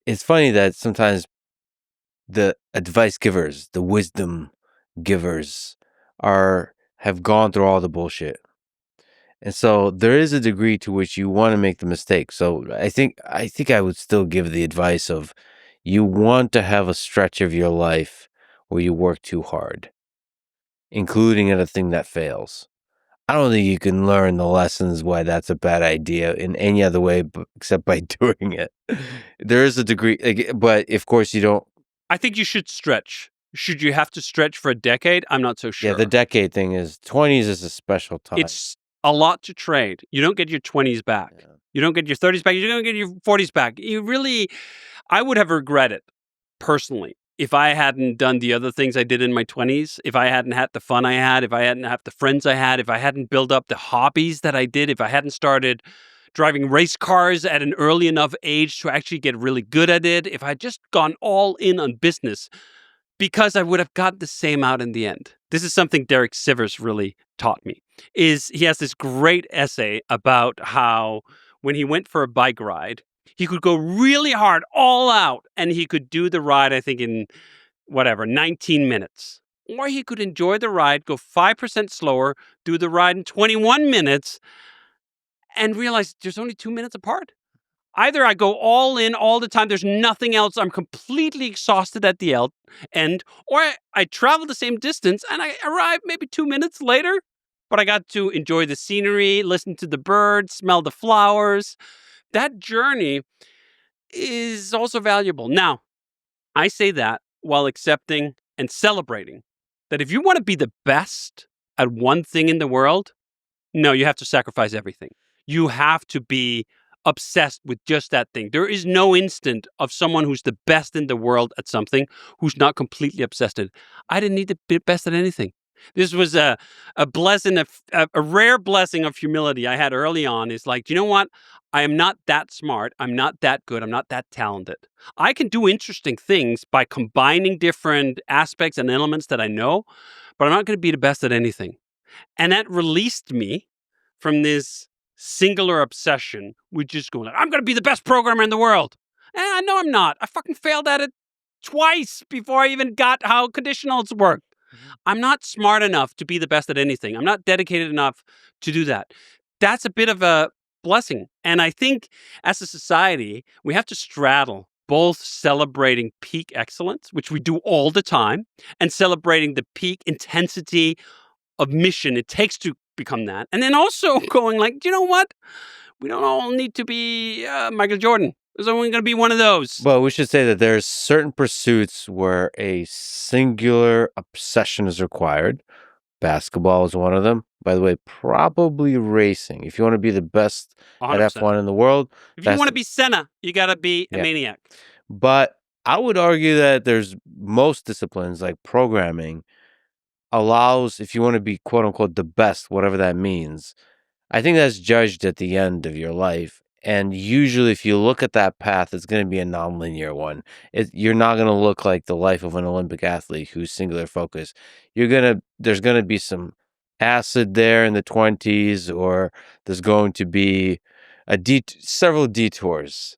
it's funny that sometimes the advice givers, the wisdom givers have gone through all the bullshit. And so there is a degree to which you want to make the mistake. So I think I would still give the advice of you want to have a stretch of your life where you work too hard, including at a thing that fails. I don't think you can learn the lessons why that's a bad idea in any other way except by doing it. There is a degree, but of course you don't. I think you should stretch. Should you have to stretch for a decade? I'm not so sure. Yeah, the decade thing is 20s is a special time. It's a lot to trade. You don't get your 20s back. Yeah. You don't get your 30s back. You don't get your 40s back. I would have regretted personally if I hadn't done the other things I did in my 20s, if I hadn't had the fun I had, if I hadn't had the friends I had, if I hadn't built up the hobbies that I did, if I hadn't started driving race cars at an early enough age to actually get really good at it, if I had just gone all in on business, because I would have got the same out in the end. This is something Derek Sivers really taught me. He has this great essay about how when he went for a bike ride, he could go really hard, all out, and he could do the ride, I think, in 19 minutes. Or he could enjoy the ride, go 5% slower, do the ride in 21 minutes, and realize there's only 2 minutes apart. Either I go all in all the time, there's nothing else, I'm completely exhausted at the end, or I travel the same distance and I arrive maybe 2 minutes later, but I got to enjoy the scenery, listen to the birds, smell the flowers. That journey is also valuable. Now, I say that while accepting and celebrating that if you want to be the best at one thing in the world, no, you have to sacrifice everything. You have to be obsessed with just that thing. There is no instant of someone who's the best in the world at something who's not completely obsessed with it. I didn't need to be best at anything. This was a blessing, a rare blessing of humility I had early on. Is like, you know what? I am not that smart. I'm not that good. I'm not that talented. I can do interesting things by combining different aspects and elements that I know, but I'm not going to be the best at anything. And that released me from this singular obsession with just going, I'm going to be the best programmer in the world. And I know I'm not. I fucking failed at it twice before I even got how conditionals work. I'm not smart enough to be the best at anything. I'm not dedicated enough to do that. That's a bit of a blessing. And I think as a society, we have to straddle both celebrating peak excellence, which we do all the time, and celebrating the peak intensity of mission it takes to become that. And then also going like, you know what? We don't all need to be Michael Jordan. There's only going to be one of those. Well, we should say that there's certain pursuits where a singular obsession is required. Basketball is one of them. By the way, probably racing. If you want to be the best 100%. at F1 in the world. If you want to be Senna, you got to be a maniac. But I would argue that there's most disciplines like programming allows, if you want to be quote unquote the best, whatever that means, I think that's judged at the end of your life. And usually if you look at that path, it's going to be a nonlinear one. You're not going to look like the life of an Olympic athlete who's singular focus. There's going to be some acid there in the 20s, or there's going to be several detours.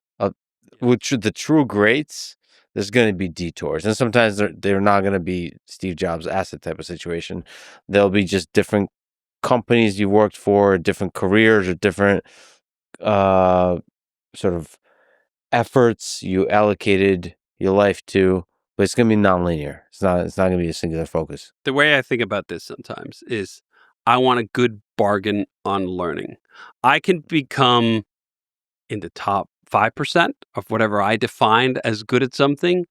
Which the true greats, there's going to be detours. And sometimes they're not going to be Steve Jobs acid type of situation. There'll be just different companies you worked for, different careers, or different sort of efforts you allocated your life to, but it's going to be nonlinear. It's not going to be a singular focus. The way I think about this sometimes is I want a good bargain on learning. I can become in the top 5% of whatever I defined as good at something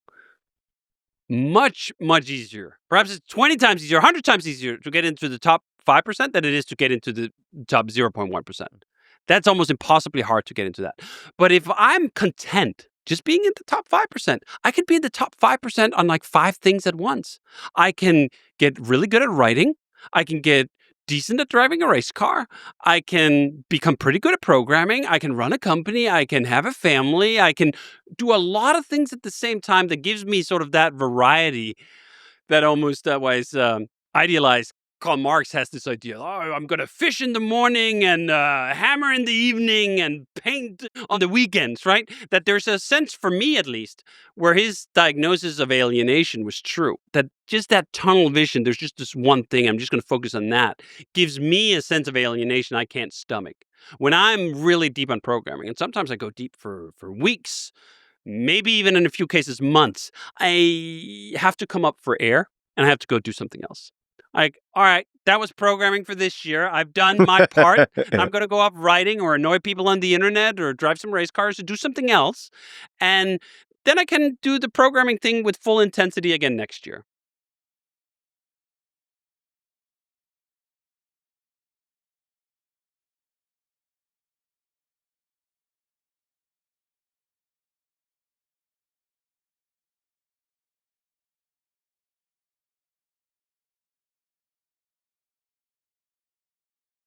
much, much easier. Perhaps it's 20 times easier, 100 times easier to get into the top 5% than it is to get into the top 0.1%. That's almost impossibly hard to get into that. But if I'm content just being in the top 5%, I can be in the top 5% on like 5 things at once. I can get really good at writing. I can get decent at driving a race car. I can become pretty good at programming. I can run a company. I can have a family. I can do a lot of things at the same time that gives me sort of that variety that almost was idealized Karl Marx has this idea, I'm going to fish in the morning and hammer in the evening and paint on the weekends, right? That there's a sense, for me at least, where his diagnosis of alienation was true. That just that tunnel vision, there's just this one thing, I'm just going to focus on that, gives me a sense of alienation I can't stomach. When I'm really deep on programming, and sometimes I go deep for weeks, maybe even in a few cases, months, I have to come up for air and I have to go do something else. Like, all right, that was programming for this year. I've done my part. I'm going to go off writing or annoy people on the internet or drive some race cars or do something else. And then I can do the programming thing with full intensity again next year.